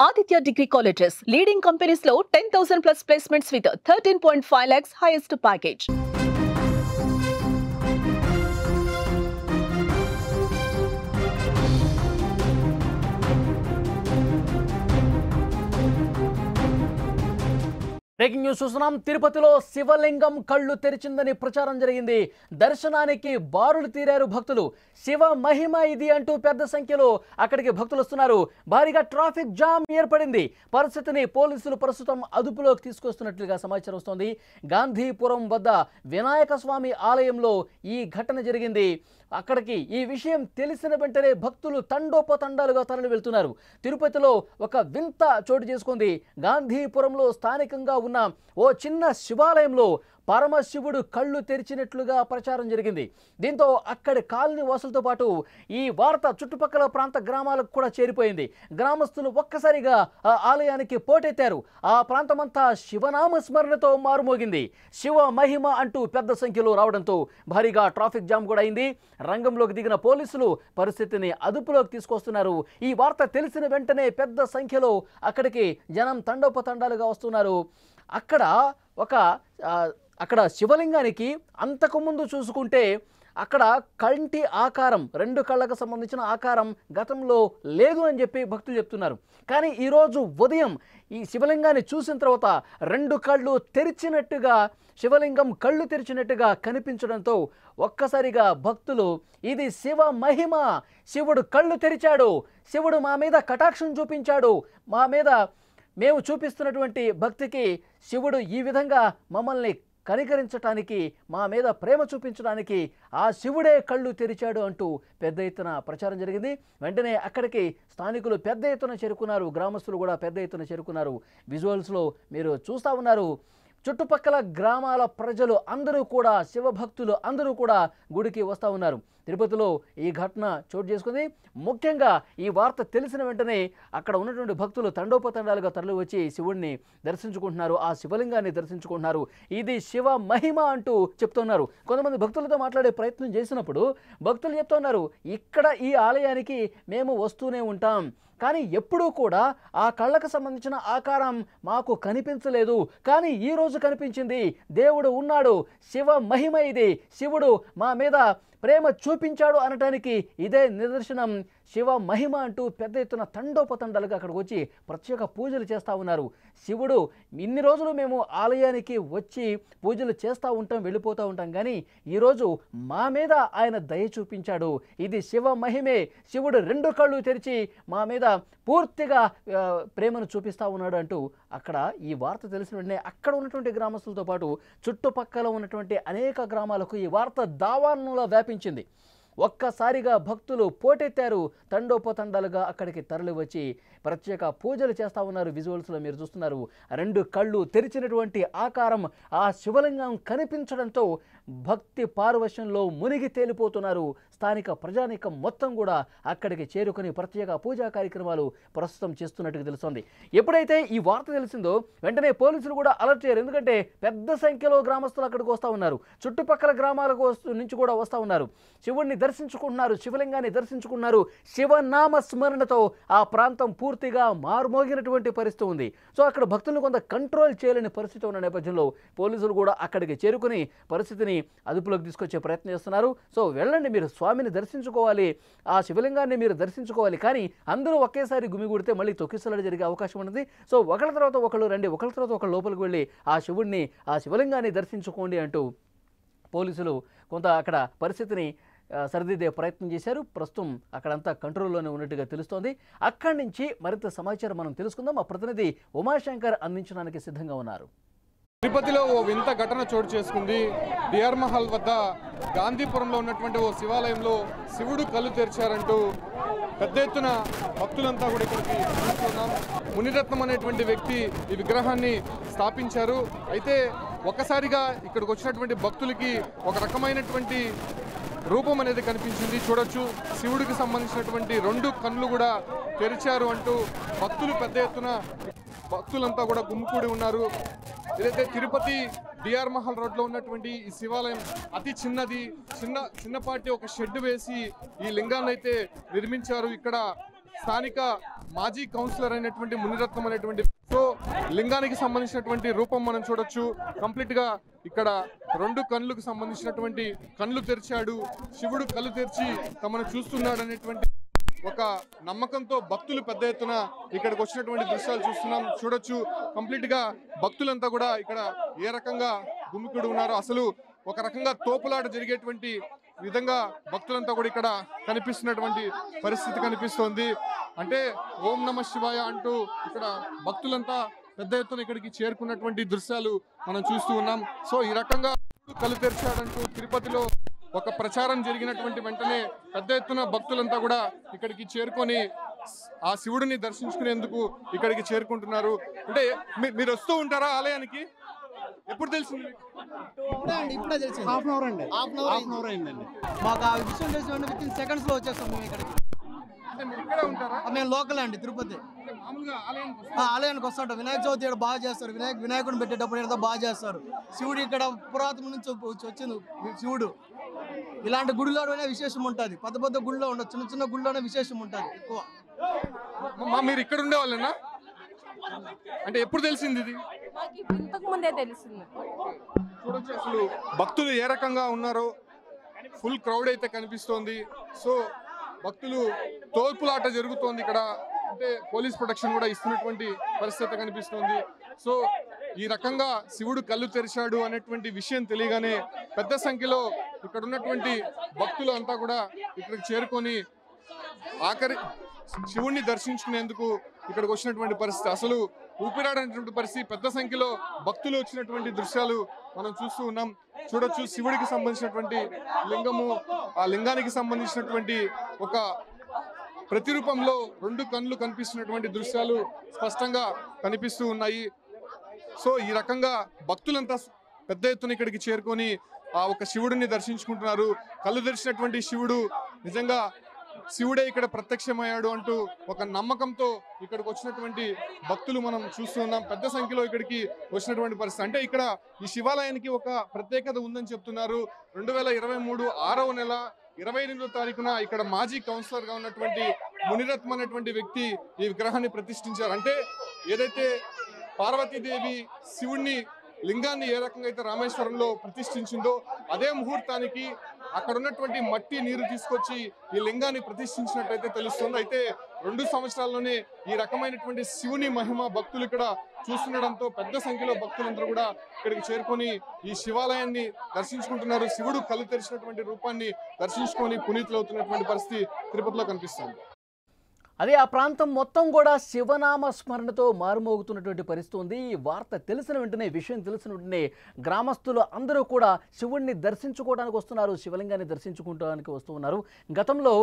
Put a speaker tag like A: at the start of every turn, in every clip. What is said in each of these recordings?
A: Aditya Degree Colleges, leading companies low 10,000 plus placements with 13.5 lakhs highest package.
B: Breaking news చూస్తున్నాం. తిరుపతిలో శివలింగం కళ్ళు తెరిచిందని ప్రచారం జరిగింది. దర్శనానికి బారులు తీరారు భక్తులు. శివ మహిమ ఇది అంటూ పెద్ద సంఖ్యలో అక్కడికి భక్తులు వస్తున్నారు. భారీగా ట్రాఫిక్ జామ్ ఏర్పడింది. పరిస్థితిని పోలీసులు ప్రస్తుతం అదుపులోకి తీసుకొస్తున్నట్లుగా సమాచారం వస్తోంది. గాంధీపురం వద్ద వినాయక స్వామి ఆలయంలో ఈ ఘటన జరిగింది. అక్కడికి ఈ విషయం తెలిసిన వెంటనే భక్తులు తండోపతండాలుగా తరలి వెళ్తున్నారు. తిరుపతిలో ఒక వింత చోటు చేసుకుంది. గాంధీపురంలో స్థానికంగా ఉన్న ఓ చిన్న శివాలయంలో పరమశివుడు కళ్ళు తెరిచినట్లుగా ప్రచారం జరిగింది. దీంతో అక్కడి కాలనీ వాసులతో పాటు ఈ వార్త చుట్టుపక్కల ప్రాంత గ్రామాలకు కూడా చేరిపోయింది. గ్రామస్తులు ఒక్కసారిగా ఆ ఆలయానికి పోటెత్తారు. ఆ ప్రాంతమంతా శివనామ స్మరణతో మారుమోగింది. శివ మహిమ అంటూ పెద్ద సంఖ్యలో రావడంతో భారీగా ట్రాఫిక్ జామ్ కూడా అయింది. రంగంలోకి దిగిన పోలీసులు పరిస్థితిని అదుపులోకి తీసుకొస్తున్నారు. ఈ వార్త తెలిసిన వెంటనే పెద్ద సంఖ్యలో అక్కడికి జనం తండోపతండాలుగా వస్తున్నారు. అక్కడ శివలింగానికి అంతకుముందు చూసుకుంటే అక్కడ కంటి ఆకారం, రెండు కళ్ళకు సంబంధించిన ఆకారం గతంలో లేదు అని చెప్పి భక్తులు చెప్తున్నారు. కానీ ఈరోజు ఉదయం ఈ శివలింగాన్ని చూసిన తర్వాత రెండు కళ్ళు తెరిచినట్టుగా, శివలింగం కళ్ళు తెరిచినట్టుగా కనిపించడంతో ఒక్కసారిగా భక్తులు ఇది శివ మహిమ, శివుడు కళ్ళు తెరిచాడు, శివుడు మా మీద కటాక్షం చూపించాడు, మా మీద మేము చూపిస్తున్నటువంటి భక్తికి శివుడు ఈ విధంగా మమ్మల్ని కనికరించడానికి, మా మీద ప్రేమ చూపించడానికి ఆ శివుడే కళ్ళు తెరిచాడు అంటూ పెద్ద ఎత్తున ప్రచారం జరిగింది. వెంటనే అక్కడికి స్థానికులు పెద్ద ఎత్తున చేరుకున్నారు. గ్రామస్తులు కూడా పెద్ద ఎత్తున చేరుకున్నారు. విజువల్స్లో మీరు చూస్తూ ఉన్నారు. చుట్టుపక్కల గ్రామాల ప్రజలు అందరూ కూడా, శివభక్తులు అందరూ కూడా గుడికి వస్తూ ఉన్నారు. తిరుపతిలో ఈ ఘటన చోటు చేసుకుంది. ముఖ్యంగా ఈ వార్త తెలిసిన వెంటనే అక్కడ ఉన్నటువంటి భక్తులు తండోపతండాలుగా తరలి వచ్చి శివుడిని దర్శించుకుంటున్నారు, ఆ శివలింగాన్ని దర్శించుకుంటున్నారు. ఇది శివ మహిమ అంటూ చెప్తున్నారు. కొంతమంది భక్తులతో మాట్లాడే ప్రయత్నం చేసినప్పుడు భక్తులు చెప్తున్నారు, ఇక్కడ ఈ ఆలయానికి మేము వస్తూనే ఉంటాం, కానీ ఎప్పుడూ కూడా ఆ కళ్ళకు సంబంధించిన ఆకారం మాకు కనిపించలేదు, కానీ ఈరోజు కనిపించింది. దేవుడు ఉన్నాడు, శివ మహిమ ఇది, శివుడు మా మీద ప్రేమ చూపించాడు అనటానికి ఇదే నిదర్శనం, శివ మహిమ అంటూ పెద్ద ఎత్తున తండోపతండాలుగా అక్కడికి వచ్చి ప్రత్యేక పూజలు చేస్తూ ఉన్నారు. శివుడు ఇన్ని రోజులు మేము ఆలయానికి వచ్చి పూజలు చేస్తూ ఉంటాం, వెళ్ళిపోతూ ఉంటాం, కానీ ఈరోజు మా మీద ఆయన దయ చూపించాడు, ఇది శివ మహిమే, శివుడు రెండు కళ్ళు తెరిచి మా మీద పూర్తిగా ప్రేమను చూపిస్తూ ఉన్నాడు అంటూ అక్కడ ఈ వార్త తెలిసిన వెంటనే అక్కడ ఉన్నటువంటి గ్రామస్తులతో పాటు చుట్టుపక్కల ఉన్నటువంటి అనేక గ్రామాలకు ఈ వార్త దావానంలో వ్యాపించింది. ఒక్కసారిగా భక్తులు పోటెత్తారు. తండోపతండాలుగా అక్కడికి తరలి వచ్చి ప్రత్యేక పూజలు చేస్తూ ఉన్నారు. విజువల్స్లో మీరు చూస్తున్నారు. రెండు కళ్ళు తెరిచినటువంటి ఆకారం ఆ శివలింగం కనిపించడంతో భక్తి పారవశ్యంలో మునిగి తేలిపోతున్నారు. స్థానిక ప్రజానీకం మొత్తం కూడా అక్కడికి చేరుకుని ప్రత్యేక పూజా కార్యక్రమాలు ప్రస్తుతం చేస్తున్నట్టుగా తెలుస్తోంది. ఎప్పుడైతే ఈ వార్త తెలిసిందో వెంటనే పోలీసులు కూడా అలర్ట్ అయ్యారు. ఎందుకంటే పెద్ద సంఖ్యలో గ్రామస్తులు అక్కడికి వస్తూ ఉన్నారు. చుట్టుపక్కల గ్రామాలకు నుంచి కూడా వస్తూ ఉన్నారు. శివుడిని దర్శించుకుంటున్నారు, శివలింగాన్ని దర్శించుకున్నారు. శివనామ స్మరణతో ఆ ప్రాంతం పూర్తిగా మారుమోగినటువంటి పరిస్థితి ఉంది. సో అక్కడ భక్తులను కొంత కంట్రోల్ చేయలేని పరిస్థితి ఉన్న నేపథ్యంలో పోలీసులు కూడా అక్కడికి చేరుకుని పరిస్థితిని అదుపులోకి తీసుకొచ్చే ప్రయత్నం చేస్తున్నారు. సో వెళ్ళండి, మీరు స్వామిని దర్శించుకోవాలి, ఆ శివలింగాన్ని మీరు దర్శించుకోవాలి, కానీ అందరూ ఒకేసారి గుమిగూడితే మళ్ళీ తొక్కిసలాట జరిగే అవకాశం ఉంటుంది. సో ఒకళ్ళ తర్వాత ఒకళ్ళు రండి, ఒకళ్ళ తర్వాత ఒకళ్ళు లోపలికి వెళ్ళి ఆ శివుడిని, ఆ శివలింగాన్ని దర్శించుకోండి అంటూ పోలీసులు కొంత అక్కడ పరిస్థితిని సరిదిద్దే ప్రయత్నం చేశారు. ప్రస్తుతం అక్కడంతా కంట్రోల్లోనే ఉన్నట్టుగా తెలుస్తోంది. అక్కడి నుంచి మరింత సమాచారం మనం తెలుసుకుందాం. మా ప్రతినిధి ఉమాశంకర్ అందించడానికి సిద్ధంగా ఉన్నారు.
C: తిరుపతిలో ఓ వింత ఘటన చోటు చేసుకుంది. బిఆర్ మహల్ వద్ద గాంధీపురంలో ఉన్నటువంటి ఓ శివాలయంలో శివుడు కళ్ళు తెరిచారంటూ పెద్ద ఎత్తున భక్తులంతా కూడా ఇక్కడికి చూస్తున్నాం. మునిరత్నం అనేటువంటి వ్యక్తి ఈ విగ్రహాన్ని స్థాపించారు. అయితే ఒక్కసారిగా ఇక్కడికి వచ్చినటువంటి భక్తులకి ఒక రకమైనటువంటి రూపం అనేది కనిపించింది. చూడొచ్చు, శివుడికి సంబంధించినటువంటి రెండు కళ్ళు కూడా తెరిచారు అంటూ భక్తులు పెద్ద ఎత్తున భక్తులంతా కూడా గుమ్మికూడి ఉన్నారు. ఏదైతే తిరుపతి బిఆర్ మహల్ రోడ్లో ఉన్నటువంటి ఈ శివాలయం అతి చిన్నపాటి ఒక షెడ్ వేసి ఈ లింగాన్ని అయితే నిర్మించారు. ఇక్కడ స్థానిక మాజీ కౌన్సిలర్ అయినటువంటి మునిరత్నం అనేటువంటి సో లింగానికి సంబంధించినటువంటి రూపం మనం చూడొచ్చు. కంప్లీట్ గా ఇక్కడ రెండు కళ్ళకు సంబంధించినటువంటి కళ్ళు తెరిచాడు, శివుడు కళ్ళు తెరిచి తమను చూస్తున్నాడు అనేటువంటి ఒక నమ్మకంతో భక్తులు పెద్ద ఎత్తున ఇక్కడికి వచ్చినటువంటి దృశ్యాలు చూడొచ్చు. కంప్లీట్ గా భక్తులంతా కూడా ఇక్కడ ఏ రకంగా గుమికూడి ఉన్నారు, అసలు ఒక రకంగా తోపులాట జరిగేటువంటి విధంగా భక్తులంతా కూడా ఇక్కడ కనిపిస్తున్నటువంటి పరిస్థితి కనిపిస్తోంది. అంటే ఓం నమ శివాయ అంటూ ఇక్కడ భక్తులంతా పెద్ద ఎత్తున ఇక్కడికి చేరుకున్నటువంటి దృశ్యాలు మనం చూస్తూ ఉన్నాం. సో ఈ రకంగా కళ్ళు తెరిచాడంటూ తిరుపతిలో ఒక ప్రచారం జరిగినటువంటి వెంటనే పెద్ద ఎత్తున భక్తులంతా కూడా ఇక్కడికి చేరుకొని ఆ శివుడిని దర్శించుకునేందుకు ఇక్కడికి చేరుకుంటున్నారు. అంటే మీరు వస్తూ ఉంటారా ఆలయానికి? ఎప్పుడు తెలిసింది?
D: ఇప్పుడే తెలిసింది. హాఫ్ అన్ అవర్ అయిందండి. మాకు ఆ విషయం తెలిసిన విత్ ఇన్ సెకండ్స్ లో వచ్చేస్తాం మేము ఇక్కడికి. మేము లోకల్ అండి, తిరుపతి. ఆలయానికి వస్తుంటాం. వినాయక చవితి ఇక్కడ బాగా చేస్తారు. వినాయకుడిని పెట్టేటప్పుడు ఇక్కడ బాగా చేస్తారు. శివుడు ఇక్కడ పురాతన నుంచి వచ్చింది శివుడు. ఇలాంటి గుడిలోనే విశేషం ఉంటుంది. పెద్ద పెద్ద గుడిలో ఉండదు, చిన్న చిన్న గుడిలోనే విశేషం ఉంటుంది ఎక్కువ.
C: మీరు ఇక్కడ ఉండే వాళ్ళేనా? అంటే ఎప్పుడు తెలిసింది ఇది?
E: ఇంతకు ముందే తెలిసింది.
C: చూడొచ్చు అసలు భక్తులు ఏ రకంగా ఉన్నారో. ఫుల్ క్రౌడ్ అయితే కనిపిస్తోంది. సో భక్తులు తోపులాట జరుగుతోంది ఇక్కడ. అంటే పోలీస్ ప్రొటెక్షన్ కూడా ఇస్తున్నటువంటి పరిస్థితి కనిపిస్తోంది. సో ఈ రకంగా శివుడు కళ్ళు తెరిచాడు అనేటువంటి విషయం తెలియగానే పెద్ద సంఖ్యలో ఇక్కడ ఉన్నటువంటి భక్తులు అంతా కూడా ఇక్కడికి చేరుకొని ఆఖరి శివుణ్ణి దర్శించుకునేందుకు ఇక్కడికి వచ్చినటువంటి పరిస్థితి, అసలు ఊపిరాడనటువంటి పరిస్థితి. పెద్ద సంఖ్యలో భక్తులు వచ్చినటువంటి దృశ్యాలు మనం చూస్తూ ఉన్నాం. చూడొచ్చు శివుడికి సంబంధించినటువంటి లింగము, ఆ లింగానికి సంబంధించినటువంటి ఒక ప్రతిరూపంలో రెండు కళ్ళు కనిపిస్తున్నటువంటి దృశ్యాలు స్పష్టంగా కనిపిస్తూ ఉన్నాయి. సో ఈ రకంగా భక్తులంతా పెద్ద ఎత్తున ఇక్కడికి చేరుకొని ఆ ఒక శివుడిని దర్శించుకుంటున్నారు. కళ్ళు తెరిచినటువంటి శివుడు నిజంగా శివుడే ఇక్కడ ప్రత్యక్షమయ్యాడు అంటూ ఒక నమ్మకంతో ఇక్కడికి వచ్చినటువంటి భక్తులు మనం చూస్తూ ఉన్నాం. పెద్ద సంఖ్యలో ఇక్కడికి వచ్చినటువంటి పరిస్థితి. అంటే ఇక్కడ ఈ శివాలయానికి ఒక ప్రత్యేకత ఉందని చెప్తున్నారు. 2023 6వ నెల 28వ తారీఖున ఇక్కడ మాజీ కౌన్సిలర్ గా ఉన్నటువంటి మునిరత్నం అనేటువంటి వ్యక్తి ఈ విగ్రహాన్ని ప్రతిష్ఠించారు. అంటే ఏదైతే పార్వతీదేవి శివుణ్ణి లింగాన్ని ఏ రకంగా అయితే రామేశ్వరంలో ప్రతిష్ఠించిందో అదే ముహూర్తానికి అక్కడ ఉన్నటువంటి మట్టి నీరు తీసుకొచ్చి ఈ లింగాన్ని ప్రతిష్ఠించినట్టయితే తెలుస్తుంది. అయితే 2 సంవత్సరాల్లోనే ఈ రకమైనటువంటి శివుని మహిమ భక్తులు ఇక్కడ చూస్తుండడంతో పెద్ద సంఖ్యలో భక్తులందరూ కూడా ఇక్కడికి చేరుకొని ఈ శివాలయాన్ని దర్శించుకుంటున్నారు. శివుడు కళ్ళు తెరిచినటువంటి రూపాన్ని దర్శించుకొని పునీతులవుతున్నటువంటి పరిస్థితి తిరుపతిలో కనిపిస్తుంది.
B: అదే ఆ ప్రాంతం మొత్తం కూడా శివనామ స్మరణతో మారుమోగుతున్నటువంటి పరిస్థితి ఉంది. ఈ వార్త తెలిసిన వెంటనే, విషయం తెలిసిన వెంటనే గ్రామస్తులు అందరూ కూడా శివుణ్ణి దర్శించుకోవడానికి వస్తున్నారు, శివలింగాన్ని దర్శించుకోవడానికి వస్తూ ఉన్నారు. గతంలో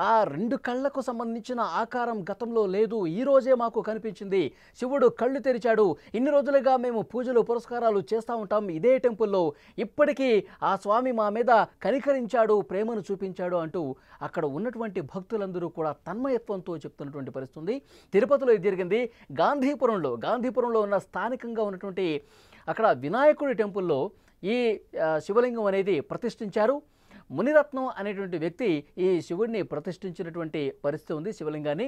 B: ఆ 2 కళ్ళకు సంబంధించిన ఆకారం గతంలో లేదు, ఈ రోజే మాకు కనిపించింది, శివుడు కళ్ళు తెరిచాడు, ఇన్ని రోజులుగా మేము పూజలు పురస్కారాలు చేస్తూ ఉంటాం ఇదే టెంపుల్లో, ఇప్పటికీ ఆ స్వామి మా మీద కనికరించాడు, ప్రేమను చూపించాడు అంటూ అక్కడ ఉన్నటువంటి భక్తులందరూ కూడా తన్మయత్వంతో చెప్తున్నటువంటి పరిస్థితి ఉంది. తిరుపతిలో ఇది జరిగింది. గాంధీపురంలో ఉన్న స్థానికంగా ఉన్నటువంటి అక్కడ వినాయకుడి టెంపుల్లో ఈ శివలింగం అనేది ప్రతిష్ఠించారు. మునిరత్నం అనేటువంటి వ్యక్తి ఈ శివుడిని ప్రతిష్ఠించినటువంటి పరిస్థితి ఉంది, శివలింగాన్ని.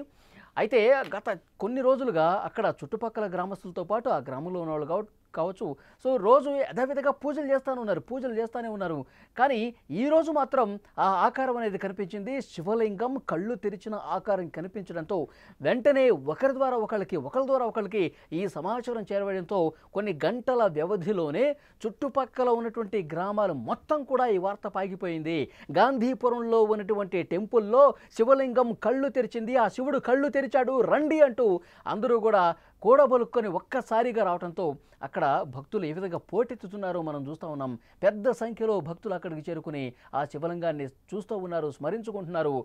B: అయితే గత కొన్ని రోజులుగా అక్కడ చుట్టుపక్కల గ్రామస్తులతో పాటు ఆ గ్రామంలో ఉన్న వాళ్ళు కావచ్చు, సో రోజు యథావిధిగా పూజలు చేస్తూనే ఉన్నారు. కానీ ఈరోజు మాత్రం ఆ ఆకారం అనేది కనిపించింది. శివలింగం కళ్ళు తెరిచిన ఆకారం కనిపించడంతో వెంటనే ఒకరి ద్వారా ఒకరికి ఈ సమాచారం చేరవేయడంతో కొన్ని గంటల వ్యవధిలోనే చుట్టుపక్కల ఉన్నటువంటి గ్రామాలు మొత్తం కూడా ఈ వార్త పాగిపోయింది. గాంధీపురంలో ఉన్నటువంటి టెంపుల్లో శివలింగం కళ్ళు తెరిచింది, ఆ శివుడు కళ్ళు తెరిచాడు రండి అంటూ అందరూ కూడా కూడబలుక్కొని ఒక్కసారిగా రావడంతో అక్కడ భక్తులు ఏ విధంగా పోటెత్తుతున్నారో మనం చూస్తూ ఉన్నాం. పెద్ద సంఖ్యలో భక్తులు అక్కడికి చేరుకుని ఆ శివలింగాన్ని చూస్తూ ఉన్నారు, స్మరించుకుంటున్నారు.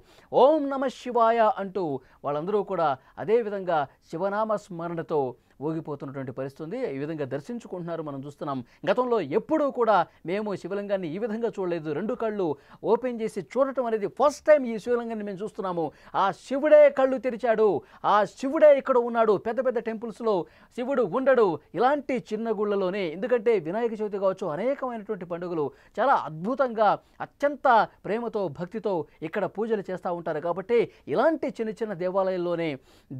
B: ఓం నమ శివాయ అంటూ వాళ్ళందరూ కూడా అదేవిధంగా శివనామ స్మరణతో ఊగిపోతున్నటువంటి పరిస్థితి. ఈ విధంగా దర్శించుకుంటున్నారు మనం చూస్తున్నాం. గతంలో ఎప్పుడూ కూడా మేము శివలింగాన్ని ఈ విధంగా చూడలేదు. రెండు కళ్ళు ఓపెన్ చేసి చూడటం అనేది ఫస్ట్ టైం ఈ శివలింగాన్ని మేము చూస్తున్నాము. ఆ శివుడే కళ్ళు తెరిచాడు, ఆ శివుడే ఇక్కడ ఉన్నాడు. పెద్ద పెద్ద టెంపుల్స్లో శివుడు ఉండడు, ఇలాంటి చిన్న గుళ్ళలోనే. ఎందుకంటే వినాయక చవితి కావచ్చు, అనేకమైనటువంటి పండుగలు చాలా అద్భుతంగా అత్యంత ప్రేమతో భక్తితో ఇక్కడ పూజలు చేస్తూ ఉంటారు. కాబట్టి ఇలాంటి చిన్న చిన్న దేవాలయాల్లోనే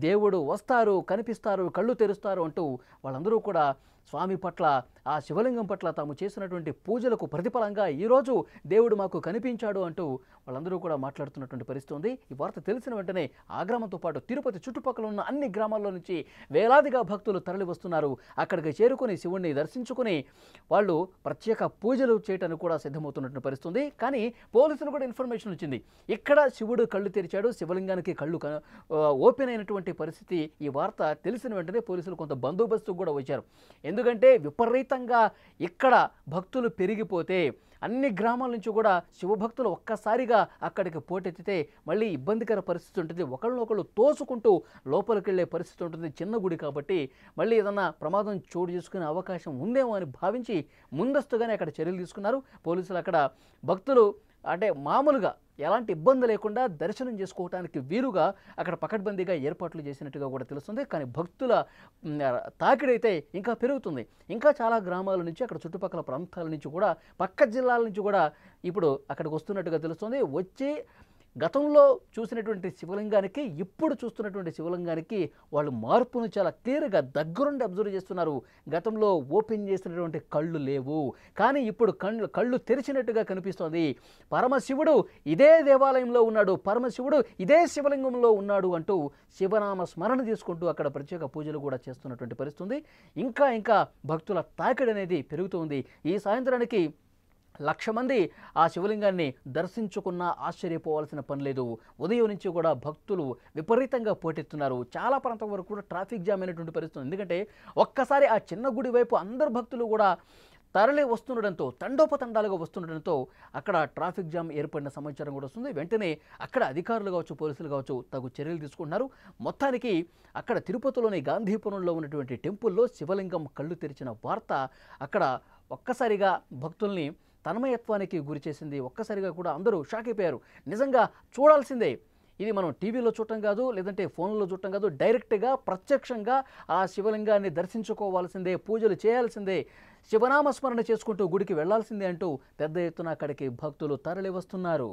B: దేవుడు వస్తారు, కనిపిస్తారు, కళ్ళు తెరుస్తారు అంటూ వాళ్ళందరూ కూడా స్వామి పట్ల, ఆ శివలింగం పట్ల తాము చేసినటువంటి పూజలకు ప్రతిఫలంగా ఈరోజు దేవుడు మాకు కనిపించాడు అంటూ వాళ్ళందరూ కూడా మాట్లాడుతున్నటువంటి పరిస్థితి ఉంది. ఈ వార్త తెలిసిన వెంటనే ఆ గ్రామంతో పాటు తిరుపతి చుట్టుపక్కల ఉన్న అన్ని గ్రామాల్లో నుంచి వేలాదిగా భక్తులు తరలి వస్తున్నారు. అక్కడికి చేరుకుని శివుణ్ణి దర్శించుకుని వాళ్ళు ప్రత్యేక పూజలు చేయడానికి కూడా సిద్ధమవుతున్నటువంటి పరిస్థితి ఉంది. కానీ పోలీసులు కూడా ఇన్ఫర్మేషన్ వచ్చింది, ఇక్కడ శివుడు కళ్ళు తెరిచాడు, శివలింగానికి కళ్ళు ఓపెన్ అయినటువంటి పరిస్థితి. ఈ వార్త తెలిసిన వెంటనే పోలీసులు కొంత బందోబస్తు కూడా వచ్చారు. ఎందుకంటే విపరీతంగా ఇక్కడ భక్తులు పెరిగిపోతే అన్ని గ్రామాల నుంచి కూడా శివభక్తులు ఒక్కసారిగా అక్కడికి పోటెత్తితే మళ్ళీ ఇబ్బందికర పరిస్థితి ఉంటుంది. ఒకళ్ళనొకళ్ళు తోసుకుంటూ లోపలికి వెళ్ళే పరిస్థితి ఉంటుంది. చిన్న గుడి కాబట్టి మళ్ళీ ఏదన్నా ప్రమాదం చోటు చేసుకునే అవకాశం ఉందేమో అని భావించి ముందస్తుగానే అక్కడ చర్యలు తీసుకున్నారు పోలీసులు. అక్కడ భక్తులు అంటే మామూలుగా ఎలాంటి ఇబ్బంది లేకుండా దర్శనం చేసుకోవడానికి వీలుగా అక్కడ పకడ్బందీగా ఏర్పాట్లు చేసినట్టుగా కూడా తెలుస్తుంది. కానీ భక్తుల తాకిడైతే ఇంకా పెరుగుతుంది. ఇంకా చాలా గ్రామాల నుంచి, అక్కడ చుట్టుపక్కల ప్రాంతాల నుంచి కూడా, పక్క జిల్లాల నుంచి కూడా ఇప్పుడు అక్కడికి వస్తున్నట్టుగా తెలుస్తుంది. వచ్చి గతంలో చూసినటువంటి శివలింగానికి ఇప్పుడు చూస్తున్నటువంటి శివలింగానికి వాళ్ళు మార్పును చాలా క్లియర్గా దగ్గరుండి అబ్జర్వ్ చేస్తున్నారు. గతంలో ఓపెన్ చేసినటువంటి కళ్ళు లేవు, కానీ ఇప్పుడు కళ్ళు తెరిచినట్టుగా కనిపిస్తోంది. పరమశివుడు ఇదే దేవాలయంలో ఉన్నాడు, పరమశివుడు ఇదే శివలింగంలో ఉన్నాడు అంటూ శివనామ స్మరణ చేసుకుంటూ అక్కడ ప్రత్యేక పూజలు కూడా చేస్తున్నటువంటి పరిస్థితి. ఇంకా భక్తుల తాకిడి అనేది పెరుగుతుంది. ఈ సాయంత్రానికి 1,00,000 మంది ఆ శివలింగాన్ని దర్శించుకున్నా ఆశ్చర్యపోవాల్సిన పని లేదు. ఉదయం నుంచి కూడా భక్తులు విపరీతంగా పోటెత్తున్నారు. చాలా ప్రాంతం వరకు కూడా ట్రాఫిక్ జామ్ అయినటువంటి పరిస్థితి. ఎందుకంటే ఒక్కసారి ఆ చిన్న గుడి వైపు అందరు భక్తులు కూడా తరలి వస్తుండడంతో, తండోపతండాలుగా వస్తుండడంతో అక్కడ ట్రాఫిక్ జామ్ ఏర్పడిన సమాచారం కూడా వస్తుంది. వెంటనే అక్కడ అధికారులు కావచ్చు, పోలీసులు కావచ్చు తగు చర్యలు తీసుకుంటున్నారు. మొత్తానికి అక్కడ తిరుపతిలోని గాంధీపురంలో ఉన్నటువంటి టెంపుల్లో శివలింగం కళ్ళు తెరిచిన వార్త అక్కడ ఒక్కసారిగా భక్తుల్ని తన్మయత్వానికి గురి చేసింది. ఒక్కసారిగా కూడా అందరూ షాక్ అయిపోయారు. నిజంగా చూడాల్సిందే, ఇది మనం టీవీలో చూడటం కాదు, లేదంటే ఫోన్లో చూడటం కాదు, డైరెక్ట్గా ప్రత్యక్షంగా ఆ శివలింగాన్ని దర్శించుకోవాల్సిందే, పూజలు చేయాల్సిందే, శివనామస్మరణ చేసుకుంటూ గుడికి వెళ్లాల్సిందే అంటూ పెద్ద ఎత్తున అక్కడికి భక్తులు తరలి వస్తున్నారు.